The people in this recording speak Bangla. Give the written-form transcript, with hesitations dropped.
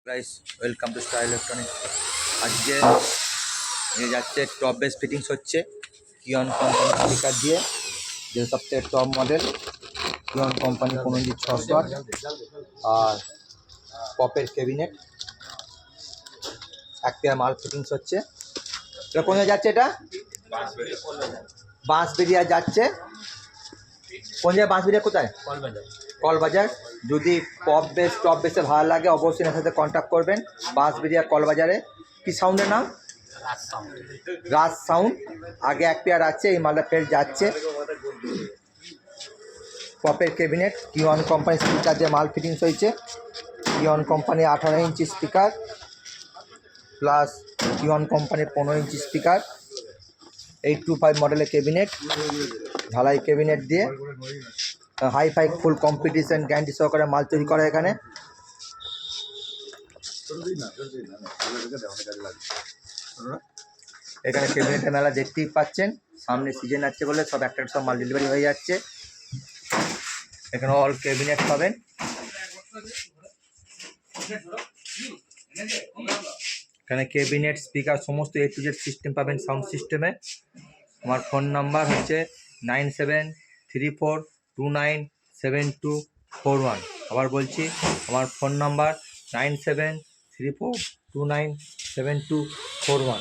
Guys welcome to star electronics. আজকে নিয়ে যাচ্ছে টপ বেস ফিটিংস হচ্ছে কিয়ন কোম্পানি স্পিকার দিয়ে, যে সবচেয়ে টপ মডেল কিয়ন কোম্পানি 15-600 আর পপের ক্যাবিনেট এক পেয়ার মাল ফিটিংস হচ্ছে। এটা কোথায় যাচ্ছে? এটা বাঁশবেড়িয়া যাচ্ছে। কোন জায়গায়? বাঁশবেড়িয়া কোথায়? কলবাজার। যদি পপ বেস টপ বেসে ভালো লাগে অবশ্যই এর সাথে কন্ট্যাক্ট করবেন। বাঁশবেড়িয়া কলবাজারে। কি সাউন্ডের নাম? রাজ সাউন্ড। আগে এক পেয়ার আছে, এই মালটা ফের যাচ্ছে। পপের ক্যাবিনেট কিয়ন কোম্পানি স্পিকার দিয়ে মাল ফিটিংস হয়েছে। কিয়ন কোম্পানি 18 ইঞ্চি স্পিকার প্লাস কিয়ন কোম্পানির 15 ইঞ্চি স্পিকার, 825 মডেলের ক্যাবিনেট, ঢালাই ক্যাবিনেট দিয়ে হাই ফাই ফুল কম্পিটিশন গ্যারান্টি সহকারে মাল তৈরি করে এখানে। এখানে ক্যাবিনেটের মেলা দেখতেই পাচ্ছেন, সামনে সিজন আছে বলে সব একটা সব মাল ডেলিভারি হয়ে যাচ্ছে। এখানে অল ক্যাবিনেট পাবেন। এখানে ক্যাবিনেট স্পিকার সমস্ত A to Z সিস্টেম পাবেন সাউন্ড সিস্টেমে। আমার ফোন নাম্বার হচ্ছে 9734297241। আবার বলছি, আমার ফোন নাম্বার 9734297241।